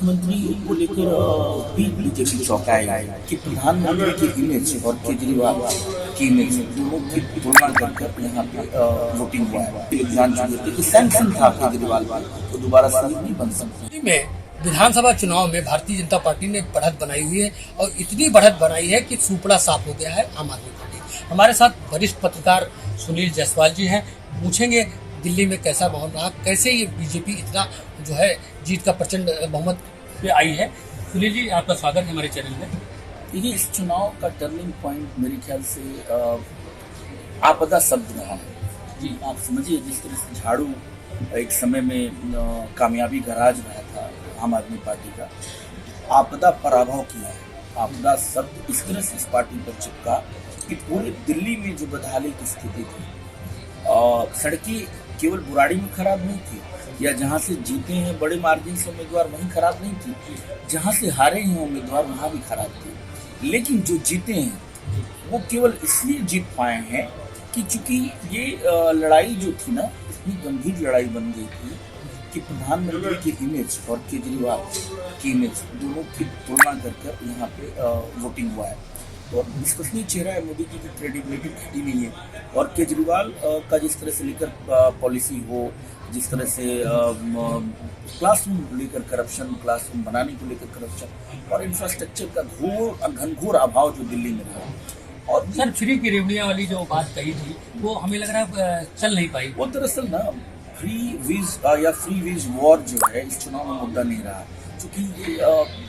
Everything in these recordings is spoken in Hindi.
मुख्यमंत्री को लेकर भी बीजेपी चौंकाई है कि प्रधानमंत्री की इमेज और केजरीवाल की इमेज दोनों की तुलना कर यहाँ पे वोटिंग हुआ है। लोग जान चुके थे कि सैंक्शन था केजरीवाल तो दोबारा सीएम नहीं बन सकते। विधानसभा चुनाव में भारतीय जनता पार्टी ने बढ़त बनाई हुई है और इतनी बढ़त बनाई है कि सुपड़ा साफ हो गया है आम आदमी पार्टी। हमारे साथ वरिष्ठ पत्रकार सुनील जायसवाल जी हैं, पूछेंगे दिल्ली में कैसा माहौल रहा, कैसे ये बीजेपी इतना जो है जीत का प्रचंड बहुमत पे आई है। सुनील जी, आपका स्वागत है हमारे चैनल में। देखिए, इस चुनाव का टर्निंग पॉइंट मेरे ख्याल से आपदा शब्द रहा है जी। आप समझिए, जिस तरह से झाड़ू एक समय में कामयाबी का राज रहा था आम आदमी पार्टी का, आपदा पराभव किया है। आपदा शब्द इस तरह से इस पार्टी पर चिपका कि पूरे दिल्ली में जो बदहाली की स्थिति थी, सड़कें केवल बुराड़ी में खराब नहीं थी, या जहां से जीते हैं बड़े मार्जिन से उम्मीदवार वहीं खराब नहीं थी, जहां से हारे हैं उम्मीदवार वहां भी खराब थी। लेकिन जो जीते हैं वो केवल इसलिए जीत पाए हैं कि चूंकि ये लड़ाई जो थी ना, इतनी गंभीर लड़ाई बन गई थी कि प्रधानमंत्री की इमेज और केजरीवाल की इमेज दोनों की तुलना कर यहाँ पे वोटिंग हुआ है। और विश्वसनीय चेहरा है, मोदी जी की क्रेडिबिलिटी घटी नहीं है। और केजरीवाल का जिस तरह से लेकर पॉलिसी हो, जिस तरह से क्लासरूम को लेकर करप्शन, क्लासरूम बनाने को लेकर करप्शन और इंफ्रास्ट्रक्चर का घनघोर अभाव जो दिल्ली में रहा। और सर, फ्री की रेवड़ियाँ वाली जो बात कही थी वो हमें लग रहा है चल नहीं पाई। वो दरअसल ना फ्री वीज या फ्री वीज वॉर जो है इस चुनाव में मुद्दा नहीं रहा, क्योंकि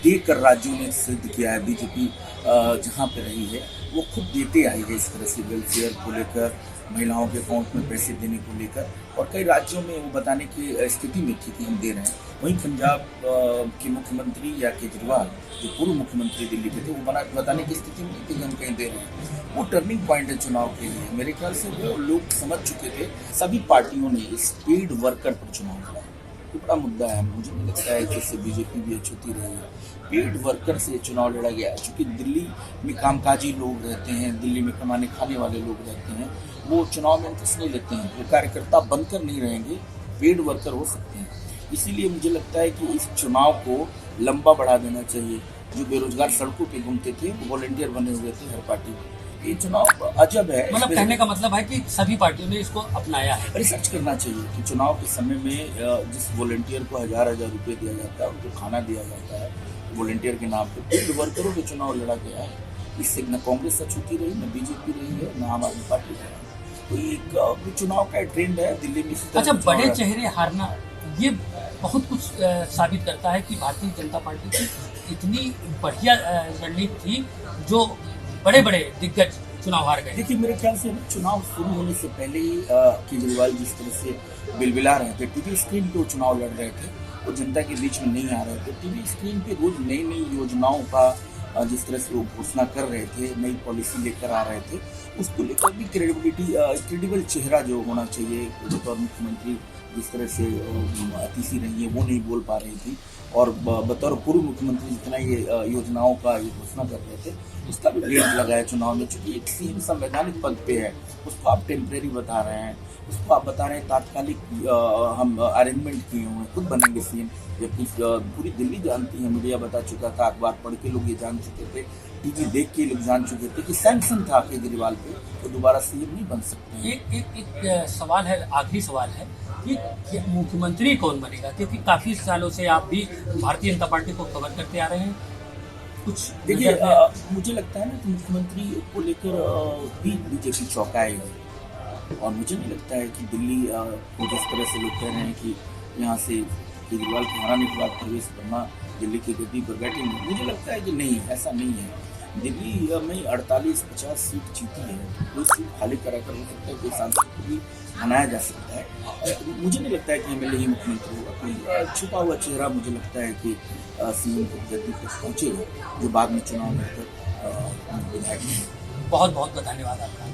देकर राज्यों ने सिद्ध किया है। बीजेपी जहाँ पे रही है वो खुद देते आई है इस तरह से वेलफेयर को लेकर, महिलाओं के अकाउंट में पैसे देने को लेकर, और कई राज्यों में वो बताने की स्थिति में थी कि हम दे रहे हैं। वहीं पंजाब के मुख्यमंत्री या केजरीवाल जो पूर्व मुख्यमंत्री दिल्ली के थे, वो बताने की स्थिति में थी कि हम कहीं दे रहे हैं। वो टर्निंग पॉइंट है चुनाव के लिए। मेरे ख्याल से वो लोग समझ चुके थे, सभी पार्टियों ने इस पेड वर्कर पर चुनाव लड़ा। ये बड़ा मुद्दा है। मुझे नहीं लगता है कि इससे बीजेपी भी अछूती रही है। पेड वर्कर से चुनाव लड़ा गया है, क्योंकि दिल्ली में कामकाजी लोग रहते हैं, दिल्ली में कमाने खाने वाले लोग रहते हैं, वो चुनाव में इंटरेस्ट नहीं लेते हैं। वो कार्यकर्ता बनकर नहीं रहेंगे, पेड वर्कर हो सकते हैं। इसीलिए मुझे लगता है कि इस चुनाव को लंबा बढ़ा देना चाहिए। जो बेरोजगार सड़कों पे घूमते थे वो वॉलंटियर बने हुए थे हर पार्टी में। ये चुनाव अजब है। मतलब कहने का मतलब है कि सभी पार्टियों ने इसको अपनाया है। रिसर्च करना चाहिए कि चुनाव के समय में जिस वॉलंटियर को 1000-1000 रुपये दिया जाता है, उनको खाना दिया जाता है वॉलंटियर के नाम पे, पेड वर्करों के चुनाव लड़ा गया है। इससे न कांग्रेस अछूती रही, न बीजेपी रही है, न आम आदमी पार्टी रही। तो एक चुनाव का ट्रेंड है दिल्ली में। अच्छा, बड़े चेहरे हारना ये बहुत कुछ साबित करता है कि भारतीय जनता पार्टी की इतनी बढ़िया रणनीति थी, जो बड़े बड़े दिग्गज चुनाव हार गए। देखिए, मेरे ख्याल से चुनाव शुरू होने से पहले ही केजरीवाल जिस तरह से बिलबिला रहे थे, टीवी स्क्रीन पे वो चुनाव लड़ रहे थे, वो जनता के बीच में नहीं आ रहे थे। टीवी स्क्रीन पे रोज नई नई योजनाओं का जिस तरह से वो घोषणा कर रहे थे, नई पॉलिसी लेकर आ रहे थे, उसको लेकर भी क्रेडिबल चेहरा जो होना चाहिए। बतौर मुख्यमंत्री जिस तरह से अतिथि रही है वो नहीं बोल पा रही थी, और बतौर पूर्व मुख्यमंत्री जितना ये योजनाओं का ये घोषणा कर रहे थे, उसका भी रेट लगाया चुनाव में। चूंकि एक सीएम संवैधानिक पद पे है, उसको आप टेम्परेरी बता रहे हैं, उसको आप बता रहे हैं तात्कालिक हम अरेंजमेंट किए हुए हैं, खुद बनेंगे सीएम। जबकि पूरी दिल्ली जानती है, मीडिया बता चुका था, अखबार पढ़ के लोग ये जान चुके थे, टीवी देख के लोग जान चुके थे कि सैंक्शन था केजरीवाल पे, तो दोबारा सीएम नहीं बन सकते। एक सवाल है, आखिरी सवाल है कि मुख्यमंत्री कौन बनेगा, क्योंकि काफी सालों से आप भी भारतीय जनता पार्टी को कवर करते आ रहे हैं। कुछ देखिए, मुझे लगता है ना कि मुख्यमंत्री को लेकर भी बीजेपी चौंकाई है। और मुझे नहीं लगता है कि दिल्ली जिस तरह से लोग कह रहे हैं कि यहाँ से केजरीवाल को हराने के बाद प्रवेश करना, दिल्ली की गद्दी पर बैठेंगे, मुझे लगता है कि नहीं, ऐसा नहीं है। दिल्ली में 48-50 सीट जीती है, कोई सीट खाली करा कर हो सकता है, कोई सांसद को भी बनाया जा सकता है। मुझे नहीं लगता है कि एमएलए ही मुख्यमंत्री होगा। कोई छुपा हुआ चेहरा मुझे लगता है कि सीएम को गद्दी तक पहुँचेगा, जो बाद में चुनाव में विधायक। बहुत बहुत धन्यवाद आपका।